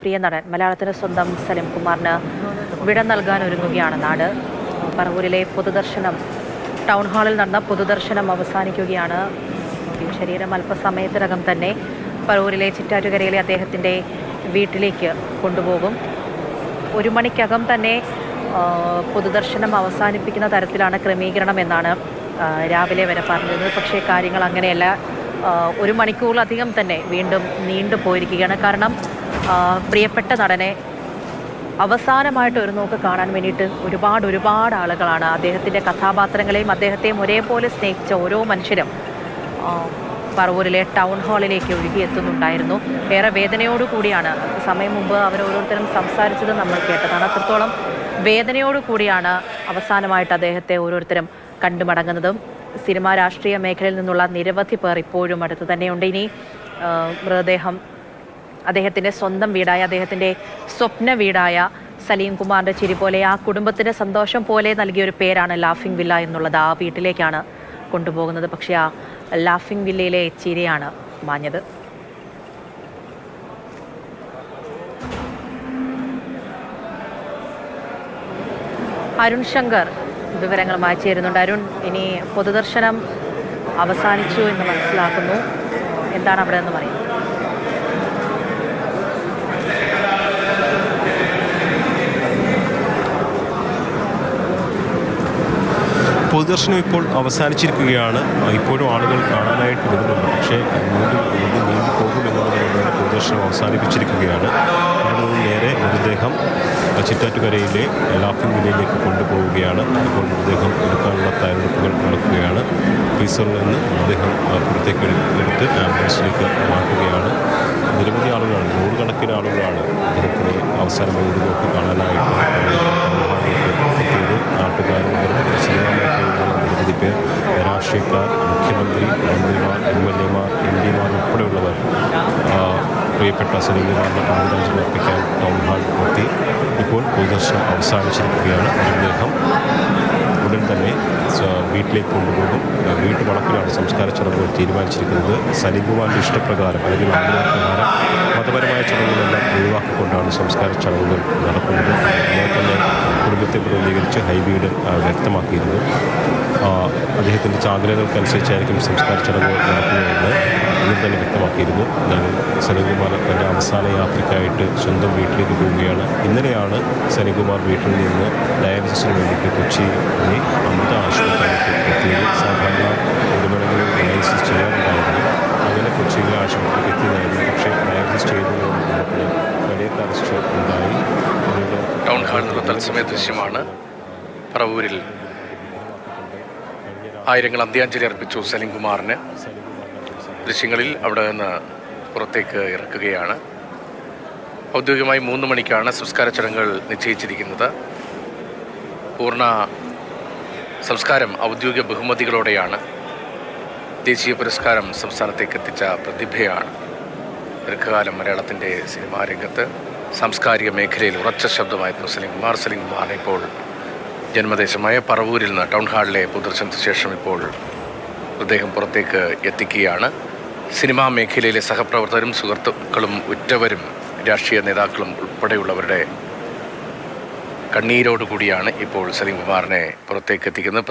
പ്രിയ നടൻ മലയാളത്തിന് സ്വന്തം സലിം കുമാറിന് വിട നൽകാൻ ഒരുങ്ങുകയാണ് നാട്. പറവൂരിലെ പൊതുദർശനം ടൗൺ ഹാളിൽ നടന്ന പൊതുദർശനം അവസാനിക്കുകയാണ്. ശരീരം അല്പസമയത്തിനകം തന്നെ പറവൂരിലെ ചിറ്റാറ്റുകരയിലെ അദ്ദേഹത്തിൻ്റെ വീട്ടിലേക്ക് കൊണ്ടുപോകും. 1 മണിക്കകം തന്നെ പൊതുദർശനം അവസാനിപ്പിക്കുന്ന തരത്തിലാണ് ക്രമീകരണം എന്നാണ് രാവിലെ വരെ പറഞ്ഞത്. പക്ഷേ കാര്യങ്ങൾ അങ്ങനെയല്ല. 1 മണിക്കൂറിലധികം തന്നെ വീണ്ടും നീണ്ടുപോയിരിക്കുകയാണ്. കാരണം പ്രിയപ്പെട്ട നടനെ അവസാനമായിട്ട് ഒരു നോക്ക് കാണാൻ വേണ്ടിയിട്ട് ഒരുപാട് ആളുകളാണ്. അദ്ദേഹത്തിൻ്റെ കഥാപാത്രങ്ങളെയും അദ്ദേഹത്തെയും ഒരേപോലെ സ്നേഹിച്ച ഓരോ മനുഷ്യരും പറവൂരിലെ ടൗൺ ഹാളിലേക്ക് ഒഴുകിയെത്തുന്നുണ്ടായിരുന്നു. ഏറെ വേദനയോടുകൂടിയാണ് സമയം മുമ്പ് അവരോരോരുത്തരും സംസാരിച്ചത് നമ്മൾ കേട്ടതാണ്. അത്രത്തോളം വേദനയോടുകൂടിയാണ് അവസാനമായിട്ട് അദ്ദേഹത്തെ ഓരോരുത്തരും കണ്ടുമടങ്ങുന്നതും. സിനിമാ രാഷ്ട്രീയ മേഖലയിൽ നിന്നുള്ള നിരവധി പേർ ഇപ്പോഴും അടുത്ത് തന്നെയുണ്ട്. ഇനി മൃതദേഹം അദ്ദേഹത്തിൻ്റെ സ്വന്തം വീടായ അദ്ദേഹത്തിൻ്റെ സ്വപ്ന വീടായ സലീം കുമാറിൻ്റെ ചിരി പോലെ ആ കുടുംബത്തിൻ്റെ സന്തോഷം പോലെ നൽകിയൊരു പേരാണ് ലാഫിംഗ് വില്ല എന്നുള്ളത്. ആ വീട്ടിലേക്കാണ് കൊണ്ടുപോകുന്നത്. പക്ഷേ ആ ലാഫിംഗ് വില്ലയിലെ ചിരിയാണ് മാഞ്ഞത്. അരുൺ ശങ്കർ വിവരങ്ങളുമായി ചേരുന്നുണ്ട്. അരുൺ, ഇനി പൊതുദർശനം അവസാനിച്ചു എന്ന് മനസ്സിലാക്കുന്നു. എന്താണ് അവിടെ എന്ന് പറയുന്നത്? പൊതുദർശനം ഇപ്പോൾ അവസാനിച്ചിരിക്കുകയാണ്. ഇപ്പോഴും ആളുകൾ കാണാനായിട്ട് വരുന്നുണ്ട്. പക്ഷേ നീണ്ടു പോകുമെന്നുള്ളതുകൊണ്ട് പൊതുദർശനം അവസാനിപ്പിച്ചിരിക്കുകയാണ്. അവിടെ നിന്ന് നേരെ മൃതദേഹം ചിറ്റാറ്റുകരയിലെ ലാഫിംഗ് വില്ലയിലേക്ക് കൊണ്ടുപോവുകയാണ്. ഇപ്പോൾ മൃതദേഹം എടുക്കാനുള്ള തയ്യാറെടുപ്പുകൾ നടക്കുകയാണ്. ഫ്രീസറിൽ നിന്ന് മൃതദേഹം പുറത്തേക്ക് എടുത്ത് ആംബുലൻസിലേക്ക് മാറ്റുകയാണ്. നിരവധി ആളുകളാണ്, നൂറുകണക്കിന് ആളുകളാണ് അദ്ദേഹത്തിന് അവസാനമായി ഒരു നോക്ക് കാണാനായിട്ട് എത്തിയത്. നാട്ടുകാരും സിനിമാ മേഖലയിലുള്ള നിരവധി പേർ, രാഷ്ട്രീയക്കാർ, മുഖ്യമന്ത്രി, മന്ത്രിമാർ, MLA-മാർ, MP-മാർ ഉൾപ്പെടെയുള്ളവർ പ്രിയപ്പെട്ട സലീം കുമാറിന് ആദരാഞ്ജലി അർപ്പിക്കാൻ ടൗൺ ഹാൾ എത്തി. ഇപ്പോൾ പൊതുദർശനം അവസാനിച്ചിരിക്കുകയാണ്. മൃതദേഹം ഉടൻ തന്നെ വീട്ടിലേക്ക് കൊണ്ടുപോകും. വീട്ടുവളപ്പിലാണ് സംസ്കാര ചടങ്ങുകൾ തീരുമാനിച്ചിരിക്കുന്നത്. സലീം കുമാറിൻ്റെ ഇഷ്ടപ്രകാരം അല്ലെങ്കിൽ ആഗ്രഹപ്രകാരം മതപരമായ ചടങ്ങുകളെല്ലാം ഒഴിവാക്കിക്കൊണ്ടാണ് സംസ്കാര ചടങ്ങുകൾ നടക്കുന്നത്. അതുപോലെ തന്നെ കുടുംബത്തെ പ്രതിനിധീകരിച്ച് ഹൈബീഡ് വ്യക്തമാക്കിയിരുന്നു. അദ്ദേഹത്തിൻ്റെ ആഗ്രഹങ്ങൾക്കനുസരിച്ചായിരിക്കും സംസ്കാര ചടങ്ങുകൾ നടക്കുകയെന്ന് ഇന്നും തന്നെ വ്യക്തമാക്കിയിരുന്നു. സലീം കുമാർ തൻ്റെ അവസാന യാത്രയ്ക്കായിട്ട് സ്വന്തം വീട്ടിലേക്ക് പോവുകയാണ്. ഇന്നലെയാണ് സലീം കുമാർ വീട്ടിൽ നിന്ന് ഡയാലിസിസിന് വേണ്ടിയിട്ട് കൊച്ചിയിലെ അമൃത ആശുപത്രിയിലേക്ക് എത്തിയത്. സാധാരണ ഇടവേളകളിൽ ഡയാലിസിസ് ചെയ്യാറുണ്ടായിരുന്നു. അങ്ങനെ കൊച്ചിയിലെ ആശുപത്രിക്ക് എത്തിയതായിരുന്നു. പക്ഷേ ഡയാലിസിസ് ചെയ്യുന്നതിനോട് അദ്ദേഹത്തിന് വലിയ അറസ്റ്റ് ഉണ്ടായി. ടൗൺ ഹാളിൽ നിന്നുള്ള തത്സമയ ദൃശ്യമാണ്. പറവൂരിൽ ആയിരങ്ങൾ അന്ത്യാഞ്ജലി അർപ്പിച്ചു സലീം കുമാറിന്. ദൃശ്യങ്ങളിൽ അവിടെ നിന്ന് പുറത്തേക്ക് ഇറക്കുകയാണ്. ഔദ്യോഗികമായി 3 മണിക്കാണ് സംസ്കാര ചടങ്ങുകൾ നിശ്ചയിച്ചിരിക്കുന്നത്. പൂർണ്ണ സംസ്കാരം ഔദ്യോഗിക ബഹുമതികളോടെയാണ്. ദേശീയ പുരസ്കാരം സംസ്ഥാനത്തേക്ക് എത്തിച്ച പ്രതിഭയാണ്. ദീർഘകാലം മലയാളത്തിൻ്റെ സിനിമാ രംഗത്ത് സാംസ്കാരിക മേഖലയിൽ ഉറച്ച ശബ്ദമായിരുന്നു സലീം കുമാർ. സലീം കുമാറിനെ ഇപ്പോൾ ജന്മദേശമായ പറവൂരിൽ നിന്ന് ടൗൺ ഹാളിലെ പൊതുദർശനത്തിന് ശേഷം ഇപ്പോൾ അദ്ദേഹം പുറത്തേക്ക് എത്തിക്കുകയാണ്. സിനിമാ മേഖലയിലെ സഹപ്രവർത്തകരും സുഹൃത്തുക്കളും ഉറ്റവരും രാഷ്ട്രീയ നേതാക്കളും ഉൾപ്പെടെയുള്ളവരുടെ കണ്ണീരോടുകൂടിയാണ് ഇപ്പോൾ സലീം കുമാറിനെ പുറത്തേക്ക് എത്തിക്കുന്നത്.